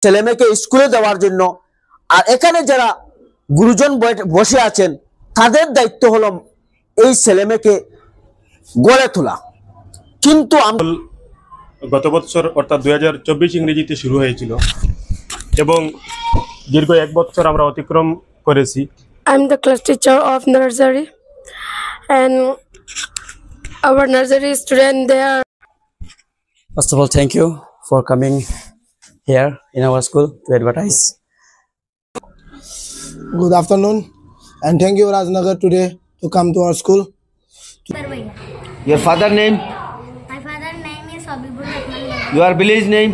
ছেলে মেয়েকে স্কুলে দেওয়ার জন্য। আর এখানে যারা গুরুজন বসে আছেন তাদের দায়িত্ব হলো এই ছেলে মেয়েকে গড়ে তোলা। কিন্তু গত বছর অর্থাৎ 2024 ইংরেজিতে শুরু হয়েছিল এবং দীর্ঘ 1 বছর আমরা অতিক্রম করেছি। I'm the class teacher of nursery and our nursery student they are. First of all, thank you for coming here in our school to advertise. Good afternoon and thank you Rajnagar today to come to our school. Your father name? My father name is Habibur Rahman. Your village name?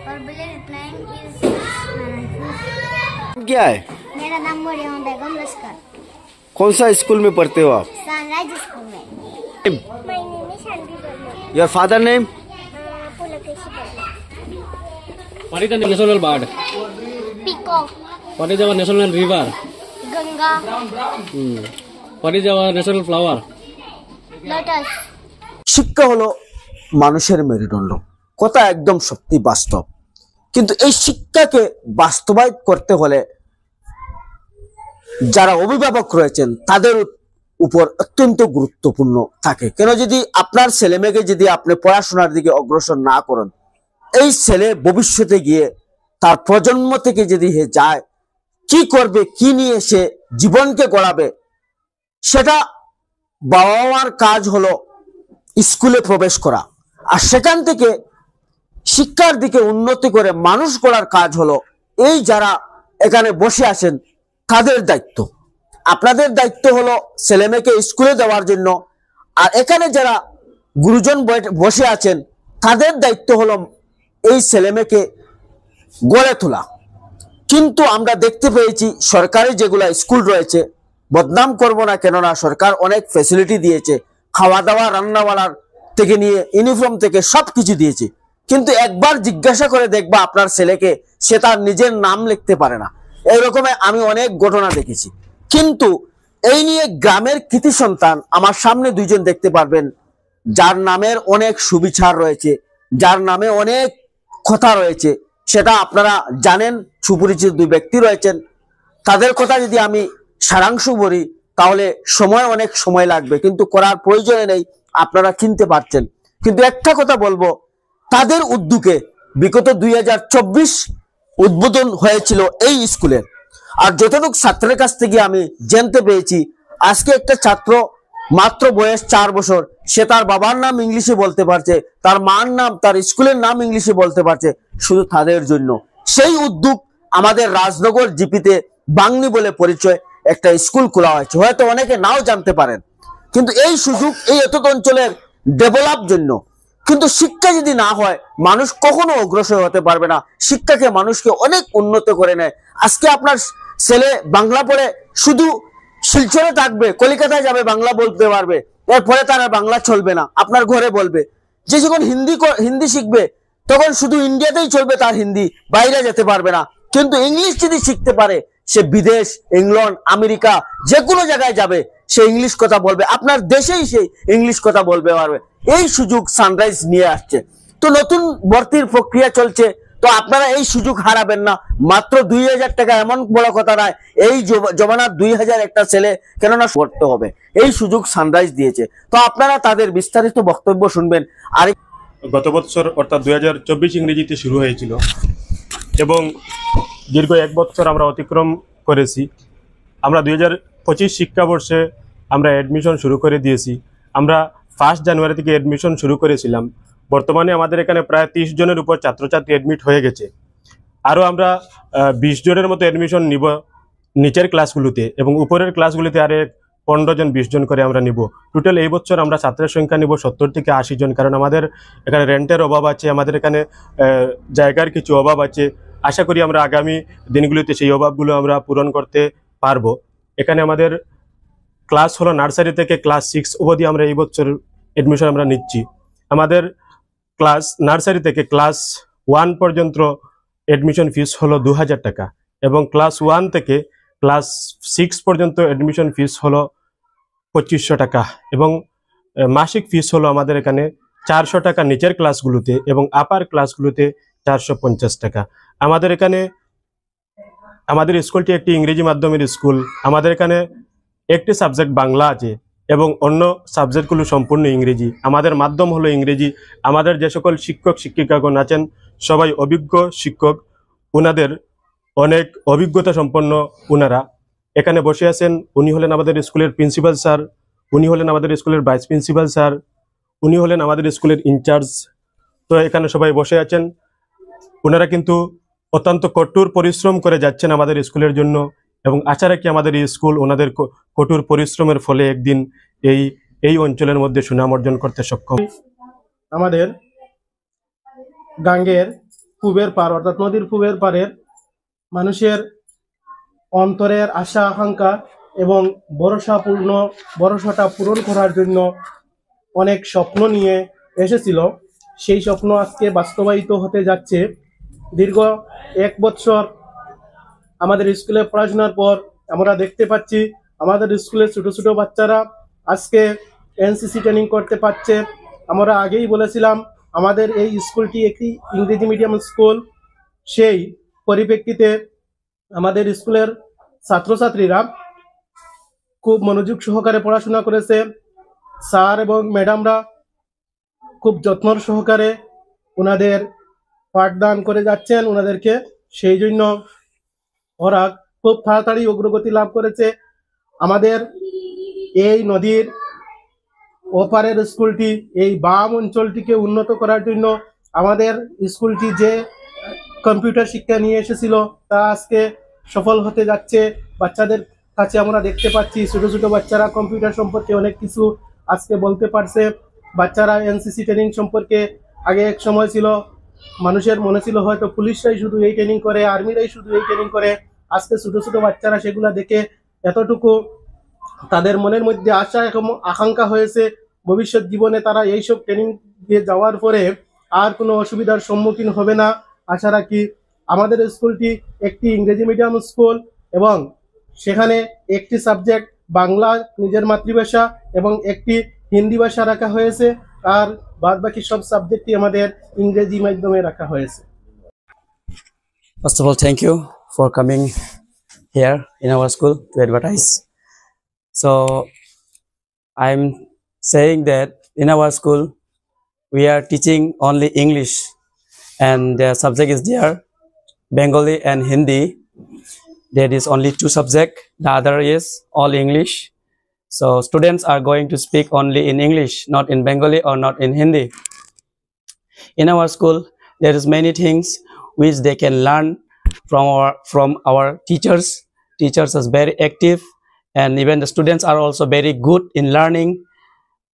Our village name is क्या है? मेरा नाम मरियम बेगम लश्कर। कौन सा school में पढ़ते हो आप? सनराइज स्कूल में। My name is Shanti Verma. Your father name? Pulakeshi Verma. What is the national bird? Peacock. What is our national river? Ganga. What is our national flower? Lotus. শিক্ষা হলো মানুষের মেরুদণ্ড, কথা একদম সত্যি বাস্তব। কিন্তু এই শিক্ষাকে বাস্তবায়িত করতে হলে যারা অভিভাবক রয়েছেন তাদের উপর অত্যন্ত গুরুত্বপূর্ণ থাকে। কেন, যদি আপনার ছেলে মেয়েকে যদি আপনি পড়াশোনার দিকে অগ্রসর না করেন, এই ছেলে ভবিষ্যতে গিয়ে তার প্রজন্ম থেকে যদি যায় কি করবে, কি নিয়ে সে জীবনকে গড়াবে, সেটা বাবা মার কাজ হলো স্কুলে প্রবেশ করা। আর সেখান থেকে শিক্ষার দিকে উন্নতি করে মানুষ গড়ার কাজ হলো এই যারা এখানে বসে আছেন তাদের দায়িত্ব। আপনাদের দায়িত্ব হলো ছেলে মেয়েকে স্কুলে দেওয়ার জন্য। আর এখানে যারা গুরুজন বসে আছেন তাদের দায়িত্ব হলো এই ছেলে মেয়েকে গড়ে তোলা। কিন্তু আমরা দেখতে পেয়েছি সরকারি যেগুলা স্কুল রয়েছে, বদনাম করব না, কেননা সরকার অনেক ফ্যাসিলিটি দিয়েছে, খাওয়া দাওয়া রান্নাবাড়ার থেকে নিয়ে ইউনিফর্ম থেকে সবকিছু দিয়েছে। কিন্তু একবার জিজ্ঞাসা করে দেখবা আপনার ছেলেকে, সে তার নিজের নাম লিখতে পারে না। এইরকম আমি অনেক ঘটনা দেখেছি। কিন্তু এই নিয়ে গ্রামের কৃতি সন্তান আমার সামনে দুইজন দেখতে পারবেন, যার নামের অনেক সুবিচার রয়েছে, যার নামে অনেক কথা রয়েছে, সেটা আপনারা জানেন। সুপরিচিত দুই ব্যক্তি রয়েছেন, তাদের কথা যদি আমি সারাংশ বলি তাহলে অনেক সময় লাগবে, কিন্তু করার প্রয়োজনে নেই, আপনারা চিনতে পারছেন। কিন্তু একটা কথা বলবো, তাদের উদ্যোগে বিগত 2024 উদ্বোধন হয়েছিল এই স্কুলের। আর যতটুকু ছাত্রের কাছ থেকে আমি জানতে পেরেছি, আজকে একটা ছাত্র মাত্র বয়স 4 বছর, সে তার বাবার নাম ইংলিশে বলতে পারছে, তার মার নাম, তার স্কুলের নাম ইংলিশে বলতে পারছে, শুধু তাদের জন্য। সেই উদ্যোগ আমাদের রাজনগর জিপিতে বাংলি বলে পরিচয় একটা স্কুল খোলা হয়েছে, হয়তো অনেকে নাও জানতে পারেন। কিন্তু এই সুযোগ এই এত অঞ্চলের ডেভেলপ জন্য। কিন্তু শিক্ষা যদি না হয় মানুষ কখনো অগ্রসর হতে পারবে না। শিক্ষাকে মানুষকে অনেক উন্নত করে নেয়। আজকে আপনার ছেলে বাংলা পড়ে শুধু শিলচরে থাকবে, কলকাতায় যাবে, বাংলা বলতে পারবে, এরপরে তারা বাংলা চলবে না, আপনার ঘরে বলবে। যে যখন হিন্দি শিখবে তখন শুধু ইন্ডিয়াতেই চলবে তার হিন্দি, বাইরে যেতে পারবে না। কিন্তু ইংলিশ যদি শিখতে পারে, সে বিদেশ, ইংল্যান্ড, আমেরিকা যে কোনো জায়গায় যাবে, সে ইংলিশ কথা বলবে, আপনার দেশেই সে ইংলিশ কথা বলবে পারবে। এই সুযোগ সানরাইজ নিয়ে আসছে। তো নতুন ভর্তির প্রক্রিয়া চলছে, তো আপনারা এই সুযোগ হারাবেন না। মাত্র 2000 টাকা এমন বড় কথা নয়, এই জমানার 2000 একটা ছেলে কেননা করতে হবে, এই সুযোগ সানরাইজ দিয়েছে। তো আপনারা তাদের বিস্তারিত বক্তব্য শুনবেন। আর গত বছর অর্থাৎ 2024 ইংরেজিতে শুরু হয়েছিল এবং দীর্ঘ 1 বছর আমরা অতিক্রম করেছি। আমরা 2025 শিক্ষাবর্ষে আমরা অ্যাডমিশন শুরু করে দিয়েছি। আমরা 1 জানুয়ারি থেকে অ্যাডমিশন শুরু করেছিলাম। বর্তমানে আমাদের এখানে প্রায় 30 জনের উপর ছাত্রছাত্রী অ্যাডমিট হয়ে গেছে। আরও আমরা 20 জনের মতো অ্যাডমিশন নিব নিচের ক্লাসগুলোতে, এবং উপরের ক্লাসগুলিতে আরে 15 জন 20 জন করে আমরা নিব। টোটাল এই বছর আমরা ছাত্রের সংখ্যা নিব 70 থেকে 80 জন, কারণ আমাদের এখানে রেন্টের অভাব আছে, আমাদের এখানে জায়গার কিছু অভাব আছে। আশা করি আমরা আগামী দিনগুলিতে সেই অভাবগুলো আমরা পূরণ করতে পারবো। এখানে আমাদের ক্লাস হলো নার্সারি থেকে ক্লাস 6 অবধি আমরা এই বছর অ্যাডমিশন আমরা নিচ্ছি। আমাদের ক্লাস নার্সারি থেকে ক্লাস 1 পর্যন্ত অ্যাডমিশন ফিস হলো 2000 টাকা, এবং ক্লাস 1 থেকে ক্লাস 6 পর্যন্ত অ্যাডমিশন ফিস হলো 2500 টাকা, এবং মাসিক ফিস হলো আমাদের এখানে 400 টাকা নিচের ক্লাসগুলোতে, এবং আপার ক্লাসগুলোতে 450 টাকা। আমাদের এখানে আমাদের স্কুলটি একটি ইংরেজি মাধ্যমের স্কুল। আমাদের এখানে একটি সাবজেক্ট বাংলা আছে এবং অন্য সাবজেক্টগুলো সম্পূর্ণ ইংরেজি। আমাদের মাধ্যম হলো ইংরেজি। আমাদের যে সকল শিক্ষক শিক্ষিকাগণ আছেন সবাই অভিজ্ঞ শিক্ষক, ওনাদের অনেক অভিজ্ঞতা সম্পন্ন ওনারা এখানে বসে আছেন। উনি হলেন আমাদের স্কুলের প্রিন্সিপাল স্যার, উনি হলেন আমাদের স্কুলের ভাইস প্রিন্সিপাল স্যার, উনি হলেন আমাদের স্কুলের ইনচার্জ। তো এখানে সবাই বসে আছেন। ওনারা কিন্তু অত্যন্ত কঠোর পরিশ্রম করে যাচ্ছেন আমাদের স্কুলের জন্য এবং আশা রাখি আমাদের এই স্কুল ওনাদের কঠোর পরিশ্রমের ফলে একদিন এই অঞ্চলের মধ্যে সুনাম অর্জন করতে সক্ষম। আমাদের গাঙ্গের পূবের পার অর্থাৎ নদীর পূবের পারের মানুষের অন্তরের আশা আকাঙ্ক্ষা এবং ভরসাটা পূরণ করার জন্য অনেক স্বপ্ন নিয়ে এসেছিল। সেই স্বপ্ন আজকে বাস্তবায়িত হতে যাচ্ছে। দীর্ঘ 1 বছর আমাদের স্কুলে পড়াশোনার পর আমরা দেখতে পাচ্ছি আমাদের স্কুলের ছোট ছোট বাচ্চারা আজকে এনসিসি ট্রেনিং করতে পারছে। আমরা আগেই বলেছিলাম আমাদের এই স্কুলটি একটি ইংরেজি মিডিয়াম স্কুল। সেই পরিপ্রেক্ষিতে আমাদের স্কুলের ছাত্রছাত্রীরা খুব মনোযোগ সহকারে পড়াশোনা করেছে। স্যার এবং ম্যাডামরা খুব যত্ন সহকারে ওনাদের পাঠদান করে যাচ্ছেন ওনাদেরকে। সেই জন্য ওরা খুব তাড়াতাড়ি অগ্রগতি লাভ করেছে। আমাদের এই নদীর ওপারের স্কুলটি এই বাম অঞ্চলটিকে উন্নত করার জন্য আমাদের স্কুলটি যে কম্পিউটার শিক্ষা নিয়ে এসেছিল তা আজকে সফল হতে যাচ্ছে। বাচ্চাদের কাছে আমরা দেখতে পাচ্ছি ছোট ছোট বাচ্চারা কম্পিউটার সম্পর্কে অনেক কিছু আজকে বলতে পারছে। বাচ্চারা এনসিসি ট্রেনিং সম্পর্কে আগে এক সময় ছিল মানুষের মনে ছিল হয়তো পুলিশরাই শুধু এই ট্রেনিং করে, আর্মিরাই শুধু এই ট্রেনিং করে। আজকে ছোট ছোট বাচ্চারা সেগুলা দেখে এতটুকু তাদের মনের মধ্যে আশা এবং আকাঙ্ক্ষা হয়েছে ভবিষ্যৎ জীবনে তারা এইসব ট্রেনিং দিয়ে যাওয়ার পরে আর কোনো অসুবিধার সম্মুখীন হবে না। আশা রাখি আমাদের স্কুলটি একটি ইংরেজি মিডিয়াম স্কুল এবং সেখানে একটি সাবজেক্ট বাংলা নিজের মাতৃভাষা এবং একটি হিন্দি ভাষা রাখা হয়েছে, আর বাদবাকি সব সাবজেক্টই আমাদের ইংরেজি মাধ্যমে রাখা হয়েছে। First of all, thank you for coming here in our school to advertise. So I'm saying that in our school we are teaching only English and the subject is there Bengali and Hindi. There is only 2 subjects, the other is all English. So students are going to speak only in English, not in Bengali or not in Hindi. In our school there is many things which they can learn from our teachers. Teachers are very active and even the students are also very good in learning.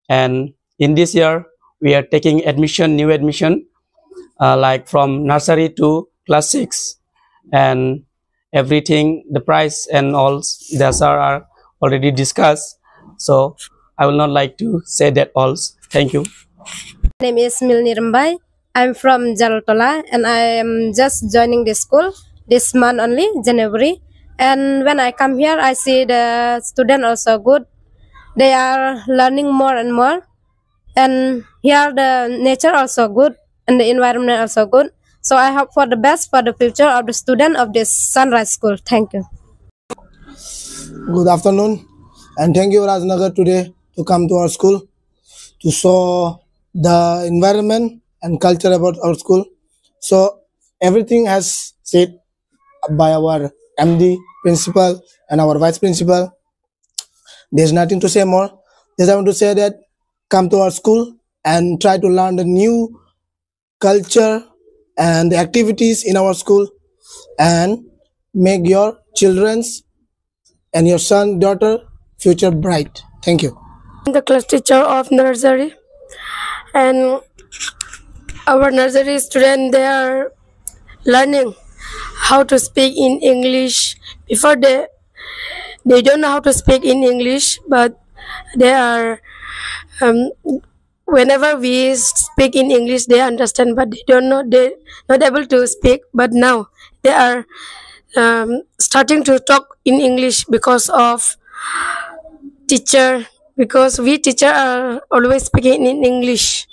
And in this year we are taking new admission like from nursery to class 6, and everything, the price and all the sir are already discussed, so I will not like to say that all. Thank you. My name is Milni Rambai. I'm from Jaltola and I am just joining the school this month only, January. And when I come here, I see the students also good. They are learning more and more. And here the nature also good and the environment also good. So I hope for the best for the future of the student of this Sunrise School. Thank you. Good afternoon, and thank you Rajnagar today to come to our school to show the environment and culture about our school. So everything has said by our MD, principal and our vice principal. There's nothing to say more. Just I want to say that come to our school and try to learn the new culture and the activities in our school and make your children's and your son, daughter future bright. Thank you. I'm the class teacher of nursery, and our nursery students, they are learning how to speak in English. Before they don't know how to speak in English, but they are whenever we speak in English they understand, but they don't know, they're not able to speak. But now they are starting to talk in English because of teacher, because we teacher are always speaking in English.